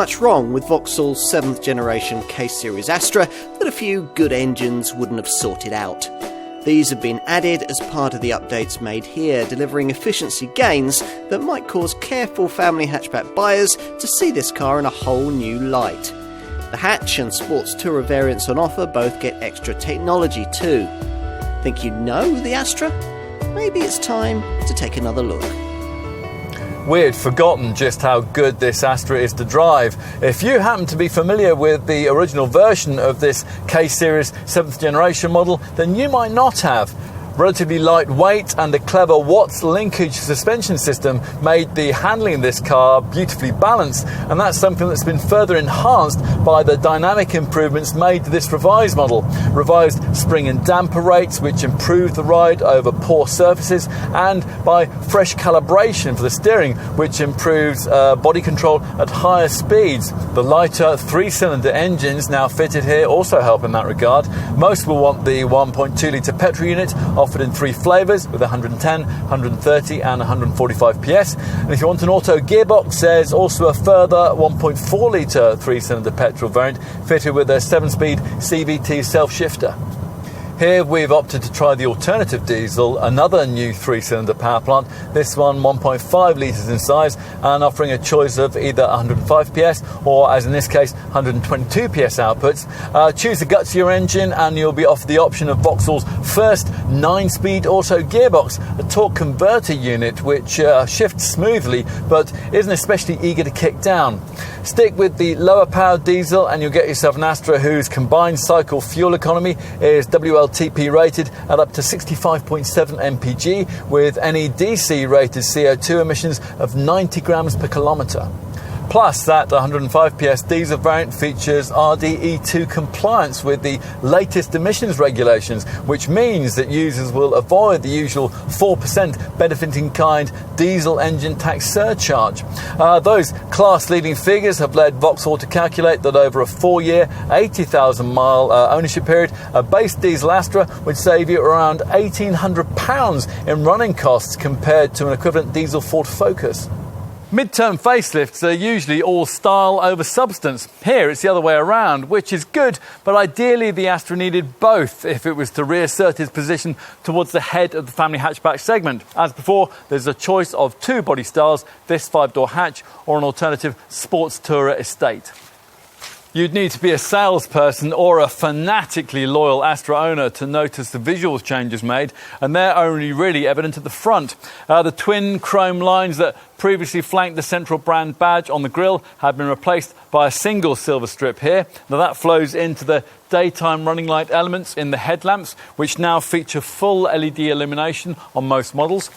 much wrong with Vauxhall's 7th generation K-Series Astra that a few good engines wouldn't have sorted out. These have been added as part of the updates made here, delivering efficiency gains that might cause careful family hatchback buyers to see this car in a whole new light. The hatch and sports tourer variants on offer both get extra technology too. Think you know the Astra? Maybe it's time to take another look. We had forgotten just how good this Astra is to drive. If you happen to be familiar with the original version of this K-Series 7th generation model, then you might not have. Relatively lightweight and a clever Watts linkage suspension system made the handling of this car beautifully balanced, and that's something that's been further enhanced by the dynamic improvements made to this revised model. Revised spring and damper rates, which improve the ride over poor surfaces, and by fresh calibration for the steering, which improves body control at higher speeds. The lighter 3-cylinder engines now fitted here also help in that regard. Most will want the 1.2 litre petrol unit, offered in 3 flavours with 110, 130 and 145 PS. And if you want an auto gearbox, there's also a further 1.4 litre 3-cylinder petrol variant fitted with a 7-speed CVT self-shifter. Here we've opted to try the alternative diesel, another new 3-cylinder power plant, this one 1.5 litres in size and offering a choice of either 105 PS or, as in this case, 122 PS outputs. Choose the gutsier engine and you'll be offered the option of Vauxhall's first 9-speed auto gearbox, a torque converter unit which shifts smoothly but isn't especially eager to kick down. Stick with the lower powered diesel and you'll get yourself an Astra whose combined cycle fuel economy is WLTP rated at up to 65.7 mpg with NEDC rated CO2 emissions of 90 grams per kilometre. Plus, that 105 PS diesel variant features RDE2 compliance with the latest emissions regulations, which means that users will avoid the usual 4% benefit-in-kind diesel engine tax surcharge. Those class-leading figures have led Vauxhall to calculate that over a 4-year, 80,000-mile ownership period, a base diesel Astra would save you around £1,800 in running costs compared to an equivalent diesel Ford Focus. Mid-term facelifts are usually all style over substance. Here it's the other way around, which is good, but ideally the Astra needed both if it was to reassert its position towards the head of the family hatchback segment. As before, there's a choice of 2 body styles, this 5-door hatch or an alternative sports tourer estate. You'd need to be a salesperson or a fanatically loyal Astra owner to notice the visual changes made, and they're only really evident at the front. The twin chrome lines that previously flanked the central brand badge on the grille have been replaced by a single silver strip here. Now that flows into the daytime running light elements in the headlamps, which now feature full LED illumination on most models.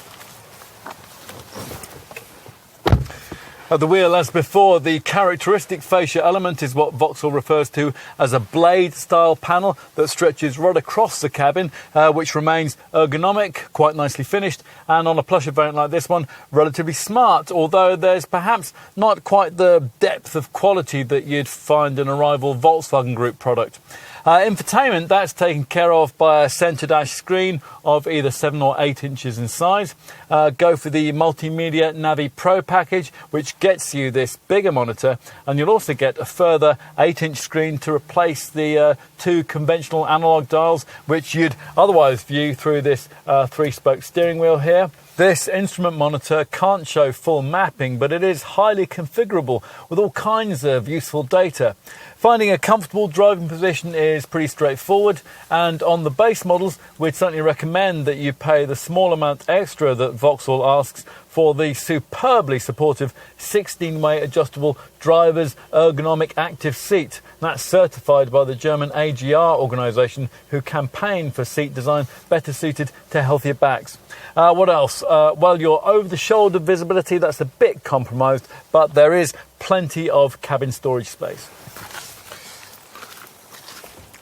At the wheel, as before, the characteristic fascia element is what Vauxhall refers to as a blade-style panel that stretches right across the cabin, which remains ergonomic, quite nicely finished, and on a plusher variant like this one, relatively smart, although there's perhaps not quite the depth of quality that you'd find in a rival Volkswagen Group product. Infotainment, that's taken care of by a centre dash screen of either 7 or 8 inches in size. Go for the Multimedia Navi Pro package, which gets you this bigger monitor, and you'll also get a further 8-inch screen to replace the 2 conventional analogue dials, which you'd otherwise view through this 3-spoke steering wheel here. This instrument monitor can't show full mapping, but it is highly configurable with all kinds of useful data. Finding a comfortable driving position is pretty straightforward, and on the base models, we'd certainly recommend that you pay the small amount extra that Vauxhall asks for the superbly supportive 16-way adjustable driver's ergonomic active seat. That's certified by the German AGR organisation, who campaign for seat design better suited to healthier backs. What else? Well, your over-the-shoulder visibility, that's a bit compromised, but there is plenty of cabin storage space.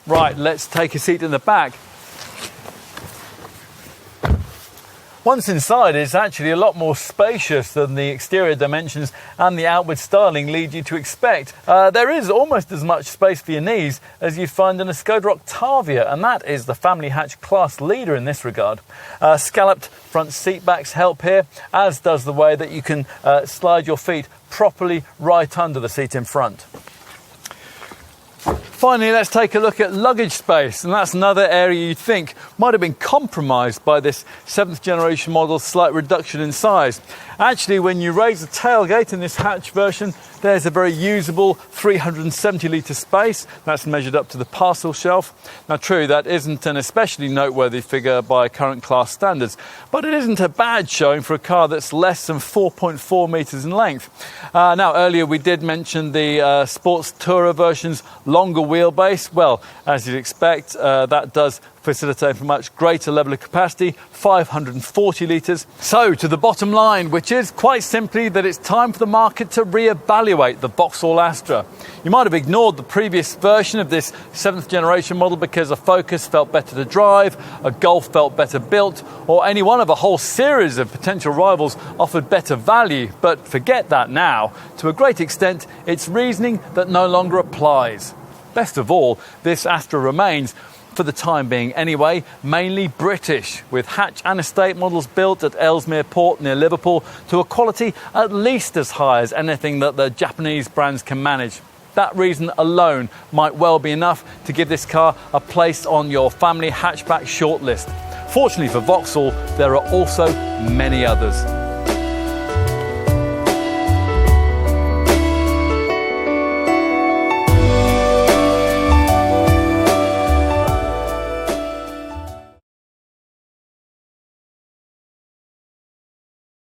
Right, let's take a seat in the back. Once inside, it's actually a lot more spacious than the exterior dimensions and the outward styling lead you to expect. There is almost as much space for your knees as you find in a Skoda Octavia, and that is the family hatch class leader in this regard. Scalloped front seat backs help here, as does the way that you can slide your feet properly right under the seat in front. Finally, let's take a look at luggage space, and that's another area you'd think might have been compromised by this 7th generation model's slight reduction in size. Actually, when you raise the tailgate in this hatch version, there's a very usable 370 litre space. That's measured up to the parcel shelf. Now, true, that isn't an especially noteworthy figure by current class standards, but it isn't a bad showing for a car that's less than 4.4 metres in length. Now, earlier we did mention the Sports Tourer version's longer wheelbase. Well, as you'd expect, that does facilitate a much greater level of capacity, 540 litres. So, to the bottom line, which is quite simply that it's time for the market to re-evaluate the Vauxhall Astra. You might have ignored the previous version of this 7th generation model because a Focus felt better to drive, a Golf felt better built, or any one of a whole series of potential rivals offered better value. But forget that now. To a great extent, it's reasoning that no longer applies. Best of all, this Astra remains, for the time being anyway, mainly British, with hatch and estate models built at Ellesmere Port near Liverpool to a quality at least as high as anything that the Japanese brands can manage. That reason alone might well be enough to give this car a place on your family hatchback shortlist. Fortunately for Vauxhall, there are also many others.